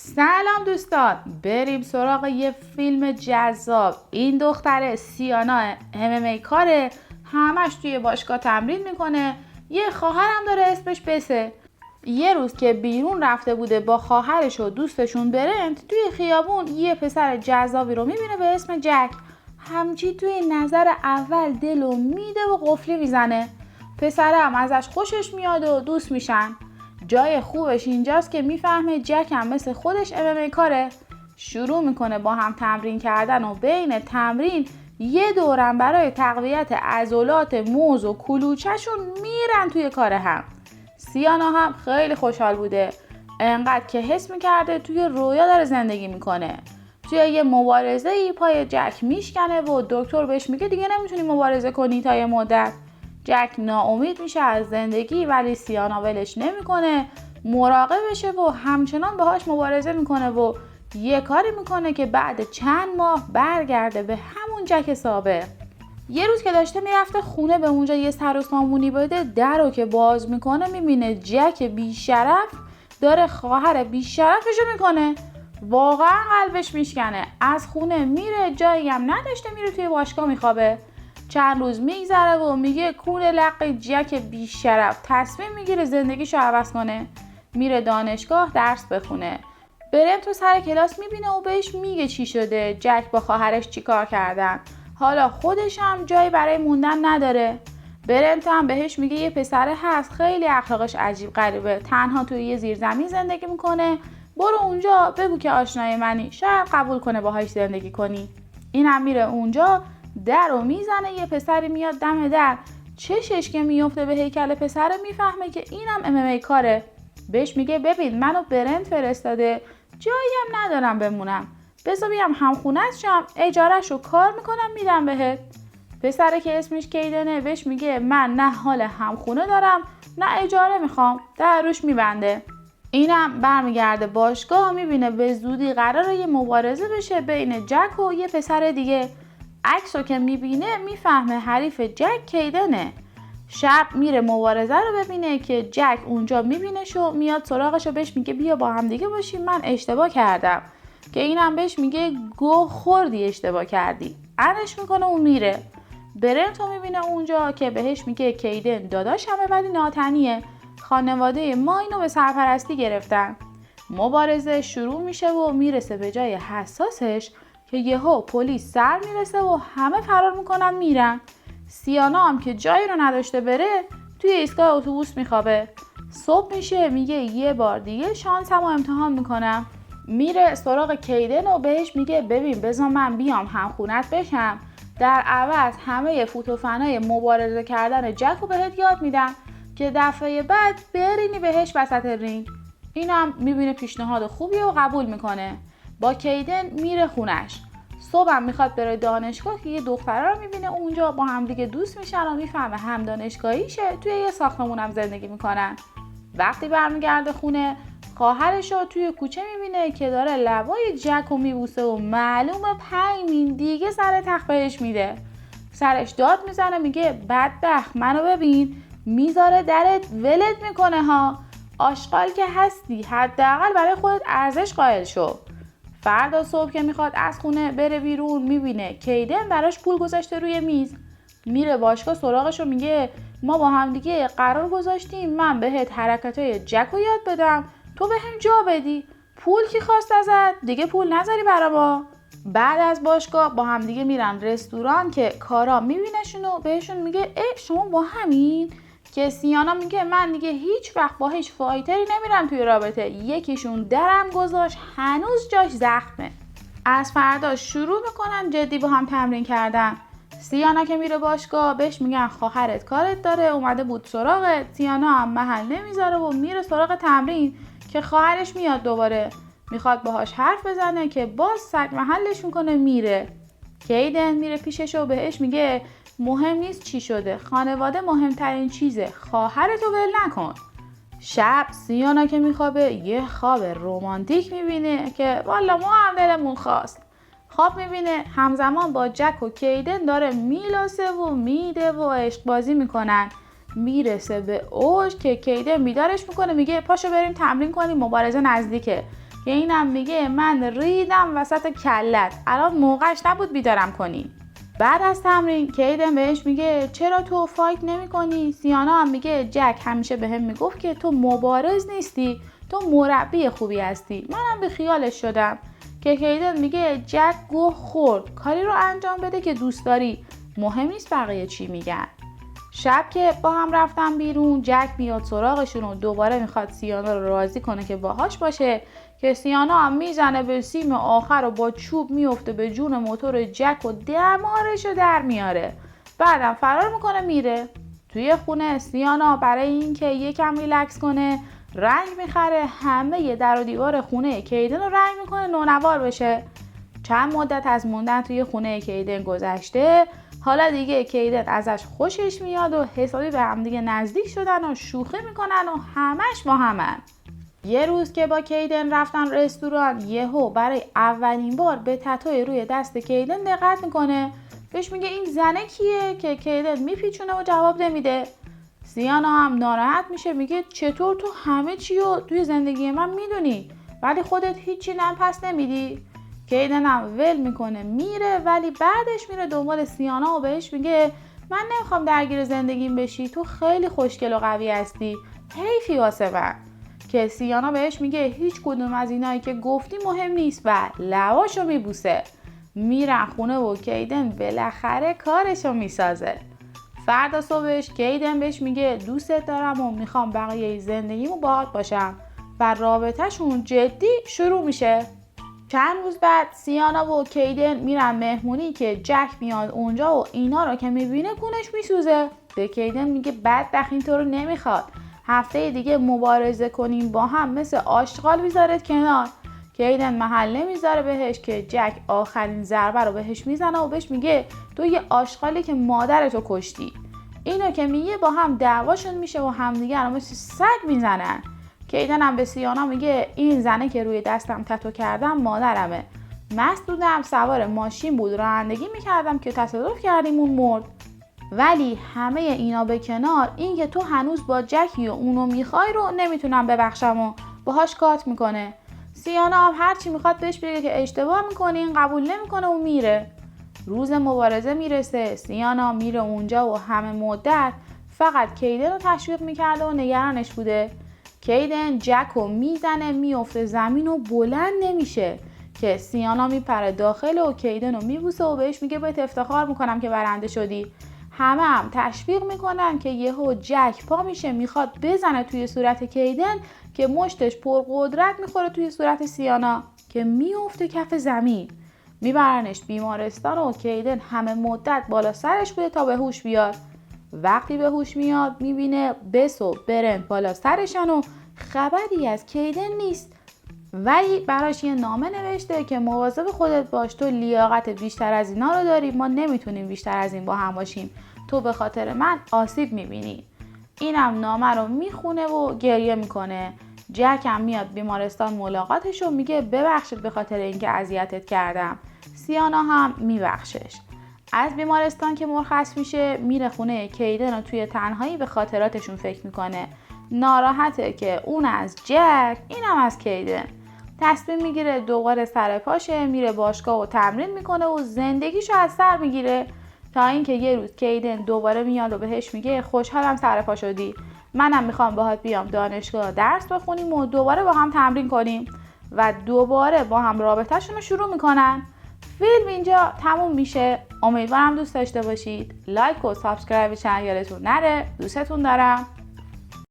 سلام دوستان، بریم سراغ یه فیلم جذاب. این دختر سیانا MMA کاره، همش توی باشگاه تمرین میکنه. یه خواهرم داره اسمش بسه. یه روز که بیرون رفته بوده با خواهرش و دوستشون برنت، توی خیابون یه پسر جذابی رو میبینه به اسم جک. همچی توی نظر اول دلو میده و قفلی میزنه. پسرم ازش خوشش میاد و دوست میشن. جای خوبش اینجاست که میفهمه جک هم مثل خودش MMA کاره. شروع میکنه با هم تمرین کردن و بین تمرین یه دورم برای تقویت عضلات موز و کلوچه‌شون میرن توی کار هم. سیانا هم خیلی خوشحال بوده، انقدر که حس میکرده توی رویا داره زندگی میکنه. توی یه مبارزه‌ای پای جک میشکنه و دکتر بهش میگه دیگه نمیتونی مبارزه کنی تا یه مدت. جک ناامید میشه از زندگی، ولی سیانا ولش نمیکنه، مراقبشه و همچنان باهاش مبارزه میکنه و یه کاری میکنه که بعد چند ماه برگرده به همون جک سابق. یه روز که داشته میرفته خونه، به اونجا یه سر و سامونی بده، در رو که باز میکنه میبینه جک بیشرف داره خواهر بیشرفشو میکنه. واقعا قلبش میشکنه، از خونه میره، جایی هم نداشته میره توی باشگاه میخوابه. چند روز میگذره و میگه کون لق جک بیشرف، تصمیم میگیره زندگیشو عوض کنه. میره دانشگاه درس بخونه. برنت تو سر کلاس میبینه و بهش میگه چی شده، جک با خواهرش چی کار کردن. حالا خودش هم جایی برای موندن نداره. برنت هم بهش میگه یه پسره هست خیلی اخلاقش عجیب غریبه، تنها توی یه زیرزمین زندگی میکنه، برو اونجا بگو که آشنای منی، شاید قبول کنه باهاش زندگی کنی. اینم میره اونجا، در رو میزنه، یه پسری میاد دم در، چشش که میفته به هیکل پسره میفهمه که اینم MMA کاره. بهش میگه ببین منو برنت فرستاده، جایی هم ندارم بمونم، بذار بیام همخونه‌ت شم، اجارهشو کار میکنم میدم بهت. پسره که اسمش کیدنه بهش میگه من نه حال همخونه دارم نه اجاره میخوام، در روش میبنده. اینم برمیگرده باشگاه، میبینه به زودی قراره یه مبارزه بشه بین جک و یه پسر دیگه. عکسو که میبینه میفهمه حریف جک کیدنه. شب میره مبارزه رو ببینه که جک اونجا میبینش و میاد سراغش و بهش میگه بیا با هم دیگه باشیم، من اشتباه کردم. که اینم بهش میگه گوه خوردی، اشتباه کردی، انش میکنه و میره. برنتو میبینه اونجا که بهش میگه کیدن داداشمه ولی ناتنیه، خانواده ما اینو به سرپرستی گرفتن. مبارزه شروع میشه و میرسه به جای حساسش که یهو پلیس سر میرسه و همه فرار میکنن میرن. سیانا هم که جایی رو نداشته بره توی ایستگاه اتوبوس میخوابه. صبح میشه میگه یه بار دیگه شانسمو امتحان میکنم. میره سراغ کیدن و بهش میگه ببین بذار من بیام همخونت بشم، در عوض همه فوتوفنای مبارزه کردن جک رو بهت یاد میدم که دفعه بعد برینی بهش وسط رینگ. اینم میبینه پیشنهاد خوبیه و قبول میکنه. با کیدن میره خونش. صبحم میخواد بره دانشگاه که یه دختره رو میبینه اونجا، با هم دیگه دوست میشن و میفهمه هم دانشگاهیشه، توی یه ساختمونم زندگی میکنن. وقتی برمیگرده خونه، خواهرش رو توی کوچه میبینه که داره لبای جک رو میبوسه و معلومه 5 میل دیگه سر تخت بهش میده. سرش داد میزنه میگه بدبخت منو ببین، میذاره درت ولت میکنه ها، آشغال که هستی، حداقل برای خودت ارزش قائل شو. فردا صبح که میخواد از خونه بره بیرون، میبینه کیدن براش پول گذاشته روی میز. میره باشگاه سراغش و میگه ما با هم دیگه قرار گذاشتیم من بهت حرکتای جک رو یاد بدم، تو بهم جا بدی، پول کی خواست ازت، دیگه پول نذاری برا ما. بعد از باشگاه با هم دیگه میرن رستوران که کارا میبینشون و بهشون میگه ای شما با همین؟ که سیانا میگه من دیگه هیچ وقت با هیچ فایتری نمیرم توی رابطه، یکیشون درم گذاشت هنوز جاش زخمه. از فردا شروع میکنن جدی با هم تمرین کردن. سیانا که میره باشگاه بهش میگن خواهرت کارت داره اومده بود سراغت. سیانا هم محل نمیذاره و میره سراغ تمرین که خواهرش میاد دوباره، میخواد باهاش حرف بزنه که باز سگ محلش میکنه میره. کیدن میره پیشش و بهش میگه مهم نیست چی شده، خانواده مهمترین چیزه، خواهرتو ول نکن. شب سیانا که میخوابه یه خواب رمانتیک میبینه که والا ما هم دلمون خواست. خواب میبینه همزمان با جک و کیدن داره میلاسه و میده و عشق بازی میکنن. میرسه به اوج که کیدن بیدارش میکنه میگه پاشو بریم تمرین کنیم، مبارزه نزدیکه. که اینم میگه من ریدم وسط کلت، الان موقعش نبود بیدارم کنی. بعد از تمرین کیدن بهش میگه چرا تو فایت نمی کنی؟ سیانا هم میگه جک همیشه بهم میگفت که تو مبارز نیستی، تو مربی خوبی هستی. منم به خیالش شدم. که کیدن میگه جک گوه خورد، کاری رو انجام بده که دوست داری، مهم نیست بقیه چی میگن. شب که با هم رفتن بیرون، جک میاد سراغشون و دوباره میخواد سیانا رو راضی کنه که باهاش باشه، که سیانا هم میزنه به سیم آخر و با چوب میفته به جون موتور جک و دمارشو در میاره. بعدم فرار میکنه میره. توی خونه سیانا برای اینکه یکم ریلکس کنه رنگ میخره، همه در و دیوار خونه کیدن رو رنگ میکنه نونوار بشه. چند مدت از موندن توی خونه کیدن گذشته، حالا دیگه کیدن ازش خوشش میاد و حسابی به هم دیگه نزدیک شدن و شوخی میکنن و همش با همن. یه روز که با کیدن رفتن رستوران، یهو برای اولین بار به تتوی روی دست کیدن دقت میکنه. بهش میگه این زنه کیه؟ که کیدن میپیچونه و جواب نمیده. سیانا هم ناراحت میشه، میگه چطور تو همه چی رو توی زندگی من میدونی ولی خودت هیچی نم پس نمیدی؟ کیدن هم ول میکنه میره، ولی بعدش میره دنبال سیانا و بهش میگه من نمیخوام درگیر زندگیم بشی، تو خیلی خوشگل و قوی هستی، حیفی واسه من. که سیانا بهش میگه هیچ کدوم از اینایی که گفتی مهم نیست و لباشو میبوسه. میرن خونه و کیدن بالاخره کارشو میسازه. فردا صبحش کیدن بهش میگه دوستت دارم و میخوام بقیه زندگیمو باهات باشم و رابطهشون جدی شروع میشه. چند روز بعد سیانا و کیدن میرن مهمونی که جک میاد اونجا و اینا رو که میبینه گونش میسوزه. به کیدن میگه بدبخت اینطور نمیخواد، هفته دیگه مبارزه کنیم با هم، مثل آشغال میذارت کنار. کیدن محل نمیذاره بهش که جک آخرین ضربه رو بهش میزنه و بهش میگه تو یه آشغالی که مادرتو کشتی. اینو که میگه با هم دعواشون میشه و همدیگه رو مثل سگ میزنن. کیدن هم به سیانا میگه این زنه که روی دستم تتو کردم مادرمه، مست بودم سوار ماشین بود رانندگی میکردم که تصادف کردیم اون مرد. ولی همه اینا به کنار، این که تو هنوز با جکی و اونو میخوای رو نمیتونم ببخشم و باهاش کات میکنه. سیانا هم هرچی میخواد بهش بگه که اشتباه میکنه این قبول نمیکنه و میره. روز مبارزه میرسه، سیانا میره اونجا و همه مدت فقط کیدن رو تشویق میکرده و نگرانش بوده. کیدن جک رو میزنه میفته زمین و بلند نمیشه، که سیانا میپره داخل و کیدن رو میبوسه و بهش میگه بهت افتخار میکنم که برنده شدی. همه هم تشویق میکنن که یهو جک پا میشه میخواد بزنه توی صورت کیدن که مشتش پر قدرت میخوره توی صورت سیانا که میفته کف زمین. میبرنش بیمارستان و کیدن همه مدت بالا سرش بوده تا به هوش بیاد. وقتی به هوش میاد میبینه بس و برن بالا سرشن و خبری از کیدن نیست، ولی براش یه نامه نوشته که مواظب خودت باش، تو لیاقت بیشتر از اینا رو داری، ما نمیتونیم بیشتر از این با هم باشیم، تو به خاطر من آسیب میبینی. اینم نامه رو میخونه و گریه میکنه. جک هم میاد بیمارستان ملاقاتش و میگه ببخشید به خاطر اینکه اذیتت کردم. سیانا هم میبخشش. از بیمارستان که مرخص میشه میره خونه کیدن و توی تنهایی به خاطراتشون فکر میکنه. ناراحته که اون از جک اینم از کیدن. تصمیم میگیره دوباره سر پاشه، میره باشگاه و تمرین میکنه و زندگیشو از سر میگیره، تا اینکه یه روز کیدن دوباره میاد و بهش میگه خوشحالم سر پا شدی، منم میخوام باهات بیام دانشگاه درس بخونیم و دوباره با هم تمرین کنیم، و دوباره با هم رابطه‌شون رو شروع میکنن. فیلم اینجا تموم میشه. امیدوارم دوست داشته باشید. لایک و سابسکرایب چنل یادتون نره. دوستتون دارم.